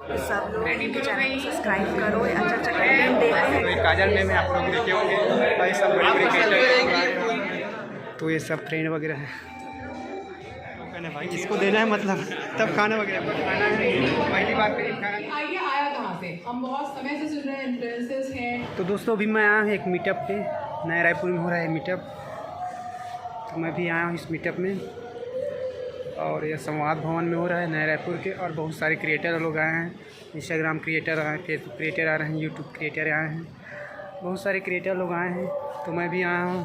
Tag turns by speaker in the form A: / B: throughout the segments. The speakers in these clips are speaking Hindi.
A: सब लोग चैनल को सब्सक्राइब करो, अच्छा अच्छा कंटेंट देते हैं।
B: तो ये काजल में आप लोग देखे होंगे भाई, सब बड़े बड़े क्रिएटर। तो ये सब फ्रेंड वगैरह है भाई, इसको देना है मतलब तब खाना वगैरह खाना है। पहली बार
C: आइडिया आया कहाँ से? हम बहुत समय से सुन रहे हैं, इन्फ्लुएंसर्स हैं।
B: तो दोस्तों अभी मैं आया हूँ एक मीटअप पे, नया रायपुर में हो रहा है मीटअप, तो मैं भी आया हूँ इस मीटअप में। और यह संवाद भवन में हो रहा है नया रायपुर के, और बहुत सारे क्रिएटर लोग आए हैं, इंस्टाग्राम क्रिएटर आए हैं, फेसबुक क्रिएटर आ रहे हैं, यूट्यूब क्रिएटर आए हैं, बहुत सारे क्रिएटर लोग आए हैं। तो मैं भी आया हूँ,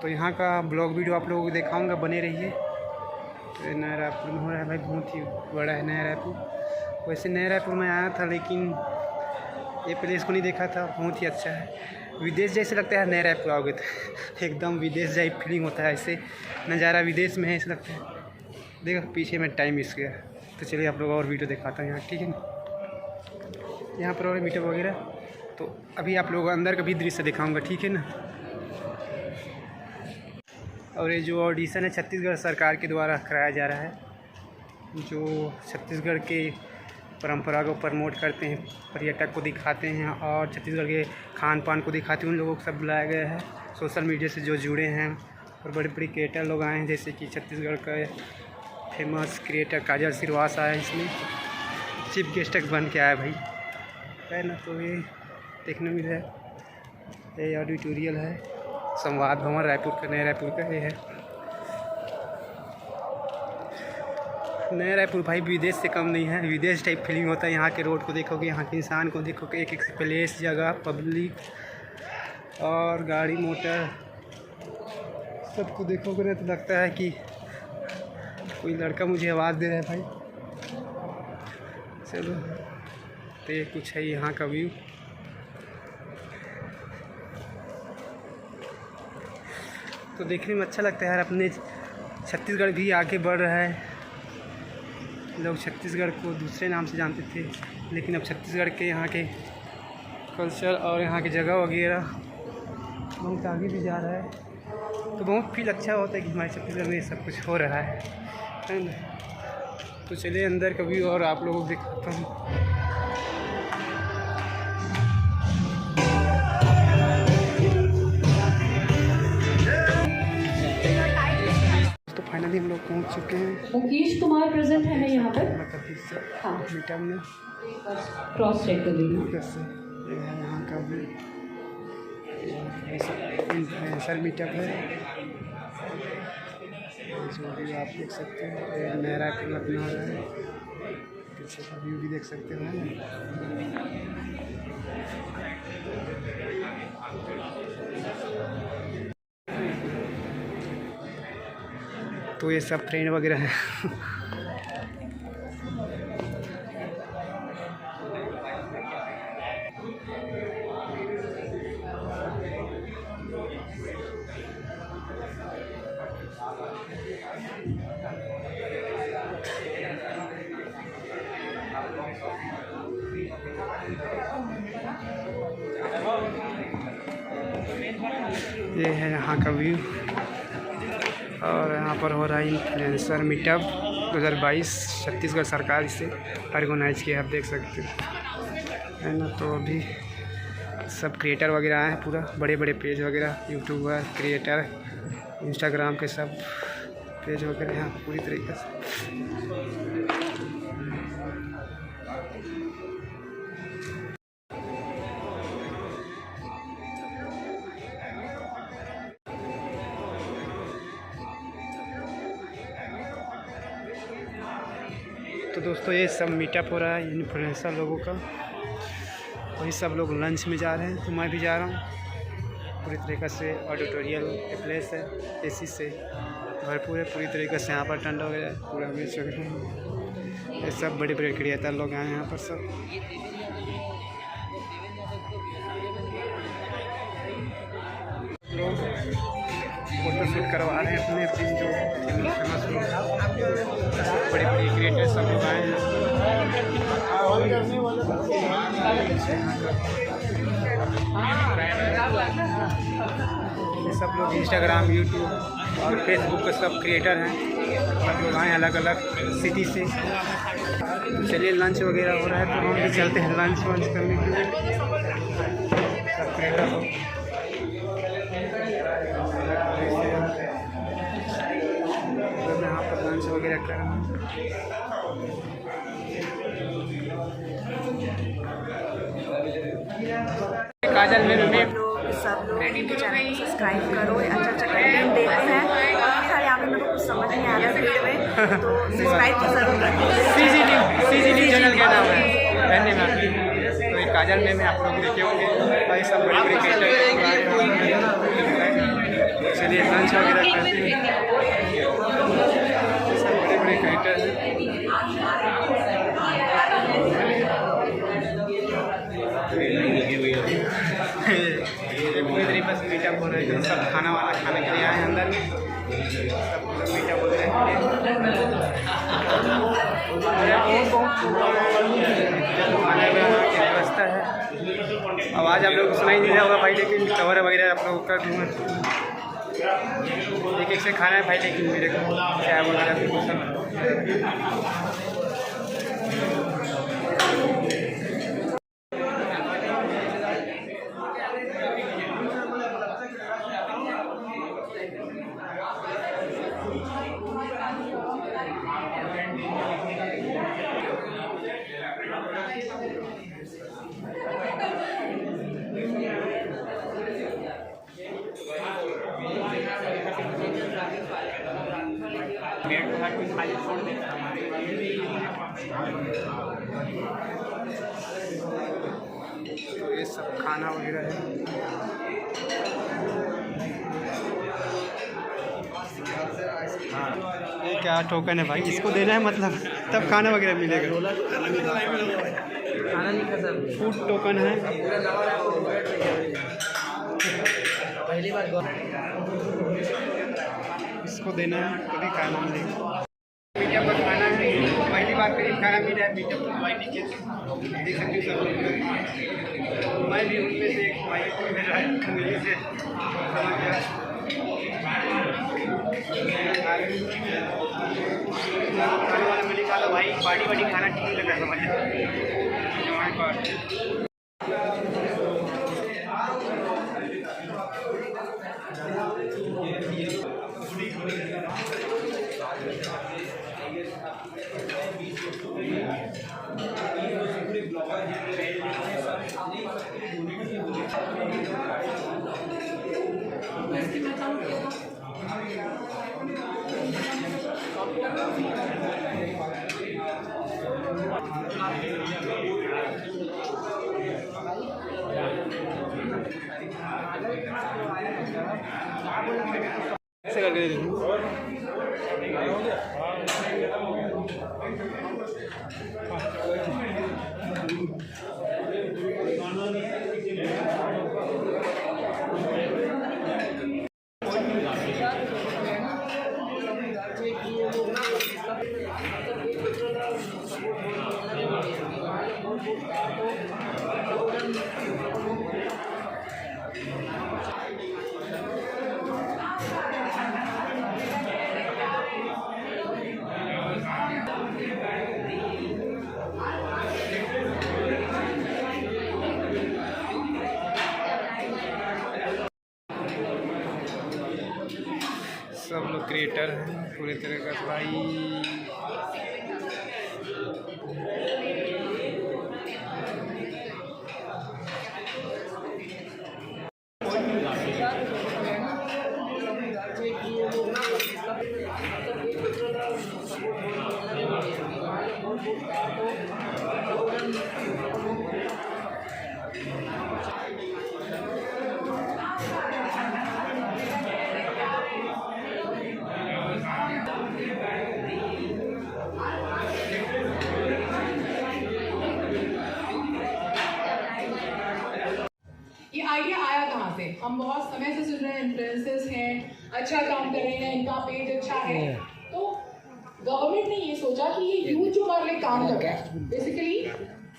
B: तो यहाँ का ब्लॉग वीडियो आप लोगों को दिखाऊँगा, बने रहिए। तो नया रायपुर में हो रहा है भाई, बहुत ही बड़ा है नया रायपुर। वैसे नया रायपुर में आया था लेकिन ये प्लेस को नहीं देखा था, बहुत ही अच्छा है, विदेश जैसे लगता है नया रायपुर आओगे तो एकदम विदेश जैसी फीलिंग होता है, ऐसे नज़ारा विदेश में है ऐसा लगता है। देखो पीछे में टाइम मिस गया, तो चलिए आप लोग और वीडियो दिखाता हूँ यहाँ, ठीक है ना। यहाँ पर और मीटअप वगैरह, तो अभी आप लोगों को अंदर का भी दृश्य दिखाऊँगा, ठीक है ना। और ये जो ऑडिशन है छत्तीसगढ़ सरकार के द्वारा कराया जा रहा है, जो छत्तीसगढ़ के परंपरा को प्रमोट करते हैं, पर्यटक को दिखाते हैं और छत्तीसगढ़ के खान पान को दिखाते हैं, उन लोगों को सब बुलाया गया है सोशल मीडिया से जो जुड़े हैं। और बड़े बड़े क्रिएटर लोग आए हैं, जैसे कि छत्तीसगढ़ का फेमस क्रिएटर काजल श्रीवास आया है, इसमें चीफ गेस्ट बन के आया भाई, है ना। तो ये देखने मिल रहा है, ये ऑडिटोरियल है संवाद भवन रायपुर का, नया रायपुर का ये है नया रायपुर भाई, विदेश से कम नहीं है, विदेश टाइप फीलिंग होता है। यहाँ के रोड को देखोगे, यहाँ के इंसान को देखोगे, एक एक प्लेस जगह पब्लिक और गाड़ी मोटर सबको देखोगे ना, तो लगता है कि कोई लड़का मुझे आवाज़ दे रहा है भाई। चलो, तो ये कुछ है यहाँ का व्यू। तो देखने में अच्छा लगता है यार, अपने छत्तीसगढ़ भी आगे बढ़ रहा है। लोग छत्तीसगढ़ को दूसरे नाम से जानते थे, लेकिन अब छत्तीसगढ़ के यहाँ के कल्चर और यहाँ की जगह वगैरह बहुत आगे भी जा रहा है। तो बहुत फील अच्छा होता है कि हमारे छत्तीसगढ़ में ये सब कुछ हो रहा है ना। तो चलिए अंदर कभी और आप लोगों को दिखाता हूँ। फाइनली हम लोग पहुँच चुके हैं।
C: मुकेश कुमार प्रेजेंट है ना यहाँ पर? हाँ,
B: मीटअप में
C: क्रॉस चेक कर लीजिए।
B: कैसे ये है यहाँ का भी इन्फ्लुएंसर मीटअप है, जो भी आप देख सकते हैं। ये नया रायपुर लगना हो रहा है, पीछे का व्यू भी देख सकते हो। तो ये सब फ्रेंड वगैरह हैं। ये है यहाँ का व्यू, और यहाँ पर हो रहा है इन्फ्लुएंसर मीटअप 2022, छत्तीसगढ़ सरकार इसे ऑर्गेनाइज किया, आप देख सकते हैं ना। तो अभी सब क्रिएटर वगैरह आए हैं, पूरा बड़े बड़े पेज वगैरह, यूट्यूबर क्रिएटर, इंस्टाग्राम के सब पेज वगैरह यहाँ पूरी तरीके से। तो दोस्तों ये सब मीटअप हो रहा है इन्फ्लुएंसर लोगों का, वही सब लोग लंच में जा रहे हैं, तो मैं भी जा रहा हूँ। पूरी तरीक़े से ऑडिटोरियल प्लेस है, एसी से भरपूर है पूरी तरीके से। यहाँ पर ठंडा वगैरह पूरा मिल चुके हैं। ये सब बड़े बड़े क्रिएटर लोग आए हैं यहाँ पर, सब लोग फोटोशूट करवा रहे हैं अपने अपने जो फेमस लोग, बड़े बड़े क्रिएटर सब लोग आए हैं। ये सब लोग इंस्टाग्राम, यूट्यूब और फेसबुक के सब क्रिएटर हैं। सब लोग आए अलग अलग सिटी से। चलिए लंच वगैरह हो रहा है तो हम भी चलते हैं लंच वंच करने के लिए। सब क्रिएटर लोग यहाँ पर लंच वगैरह कर रहे हैं। काजल में
A: सब लोग मेरे चैनल को सब्सक्राइब करो, अच्छा अच्छा कंटेंट देखते हैं। और फिर यहाँ पे मेरे को कुछ समझ नहीं आ रहा वीडियो में, तो सब्सक्राइब तो जरूर करें।
B: CG चैनल का नाम है धन्यवाद। तो ये काजल में आप लोग देखे होंगे भाई, सब बड़े बड़े क्रिएटर। चलिए लंच वगैरह करते हैं। सब बड़े बड़े क्रिएटर हैं। पूरी तरीके से मीटअप हो रहे हैं। सब खाना वाला खाने के लिए आए हैं अंदर में। सब मीटअप हो रहे हैं। खाने की व्यवस्था है। आवाज़ आप लोग को सुनाई नहीं होगा भाई, लेकिन कवर वगैरह आप लोग कर दूँगा। एक एक से खाना है भाई, लेकिन मेरे को चाय वगैरह सब तो ये सब खाना वगैरह है। ये क्या टोकन है भाई, इसको देना है मतलब तब खाना वगैरह मिलेगा। खाना नहीं खा सकते, फूड टोकन है। पहली बार इसको देना है तभी खाना मिलेगा। मीटअप पर खाना है, पहली बार करीब खाना मिला है मीटअप पर। भाई नीचे देख सकते सब लोग, मैं भी उनमें से एक भाई को मिल रहा है दिल्ली से। खाने वाला मिली खा लो भाई, पार्टी वार्टी खाना ठीक नहीं लग रहा समझ हमारे पास। ऐसे करके दे दूँ। सब लोग क्रिएटर हैं पूरे तरह का भाई।
C: ये आइडिया आया कहाँ से? हम बहुत समय से सुन रहे हैं इन्फ्लुएंसर्स हैं, अच्छा काम कर रहे हैं, इनका पेज अच्छा है, तो गवर्नमेंट ने ये सोचा कि ये यूथ जो हमारे लिए काम कर रहा है, बेसिकली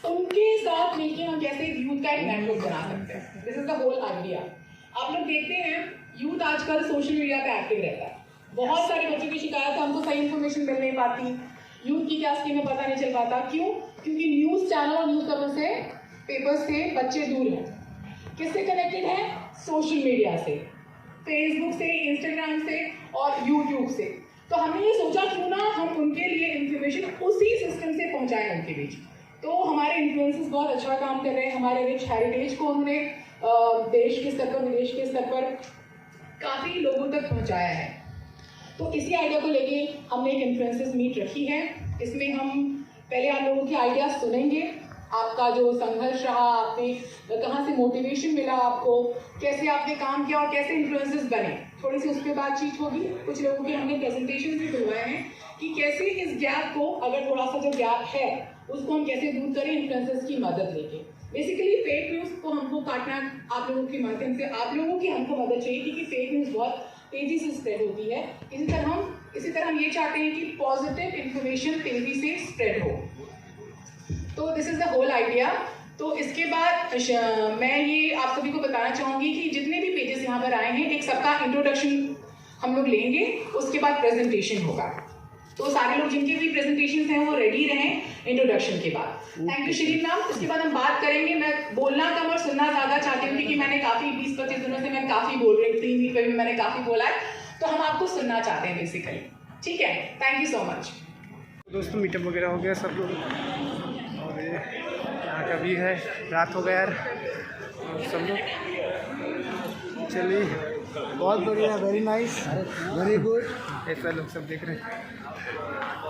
C: उनके साथ मिलकर हम कैसे यूथ का एक नेटवर्क बना सकते हैं। This is the whole idea. आप लोग देखते हैं यूथ आजकल सोशल मीडिया पे एक्टिव रहता है, बहुत सारे बच्चों की शिकायत है, हमको सही इन्फॉर्मेशन मिल नहीं पाती, यूथ की क्या स्कीम है पता नहीं चल पाता। क्यों? क्योंकि न्यूज़ चैनल और न्यूज़ पेपर से बच्चे दूर हैं। किससे कनेक्टेड है? सोशल मीडिया से, फेसबुक से, इंस्टाग्राम से और यूट्यूब से। तो हमने ये सोचा क्यों ना हम उनके लिए इन्फॉर्मेशन उसी सिस्टम से पहुंचाएं उनके बीच। तो हमारे इन्फ्लुएंसर्स बहुत अच्छा काम कर रहे हैं। हमारे रिच हेरिटेज को उन्होंने देश के स्तर पर, विदेश के स्तर पर काफ़ी लोगों तक पहुंचाया है। तो इसी आइडिया को लेके हमने एक इन्फ्लुएंसर्स मीट रखी है। इसमें हम पहले आप लोगों के आइडिया सुनेंगे, आपका जो संघर्ष रहा, आपने कहाँ से मोटिवेशन मिला, आपको कैसे आपने काम किया और कैसे इन्फ्लुएंसर्स बने, थोड़ी सी उस पर बातचीत होगी। कुछ लोगों के हमने प्रेजेंटेशन भी करवाए हैं कि कैसे इस गैप को, अगर थोड़ा सा जो गैप है उसको हम कैसे दूर करें इन्फ्लुएंसर्स की मदद लेके। बेसिकली फेक न्यूज़ को हमको काटना आप लोगों के माध्यम से, आप लोगों की हमको मदद चाहिए क्योंकि फेक न्यूज़ बहुत तेज़ी से स्प्रेड होती है। इसी तरह हम ये चाहते हैं कि पॉजिटिव इन्फॉर्मेशन तेज़ी से स्प्रेड हो। तो this is the whole idea. तो इसके बाद मैं ये आप सभी को बताना चाहूँगी कि जितने भी पेजेस यहाँ पर आए हैं, एक सबका इंट्रोडक्शन हम लोग लेंगे, उसके बाद प्रेजेंटेशन होगा। तो सारे लोग जिनके भी प्रेजेंटेशन हैं वो रेडी रहें इंट्रोडक्शन के बाद। Thank you Shri ma'am. उसके बाद हम बात करेंगे। मैं बोलना कम और सुनना ज़्यादा चाहती हूँ क्योंकि मैंने काफ़ी 20-25 दिनों से मैं काफ़ी बोल रही हूँ, 3 वीक पे भी मैंने काफ़ी बोला है, तो हम आपको सुनना चाहते हैं बेसिकली। ठीक है, थैंक यू सो मच।
B: दोस्तों मीटअप वगैरह हो गया सब लोग, और ये यहाँ का भी है, रात हो गया यार, और सब लोग चलिए
D: बहुत बढ़िया, वेरी नाइस, वेरी गुड।
B: ऐसा लोग सब देख रहे हैं।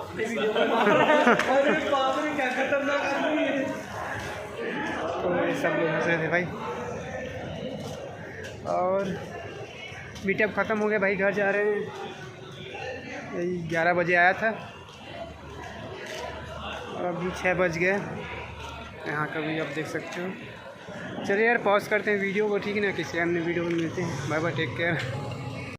B: तो ये सब लोग हंस रहे थे भाई, और मीटअप ख़त्म हो गया भाई, घर जा रहे हैं। यही 11 बजे आया था और अभी 6 बज गए। यहाँ का भी आप देख सकते हो। चलिए यार पॉज करते हैं वीडियो को, ठीक है ना, किसी अन्य वीडियो में मिलते हैं। Bye bye, take care.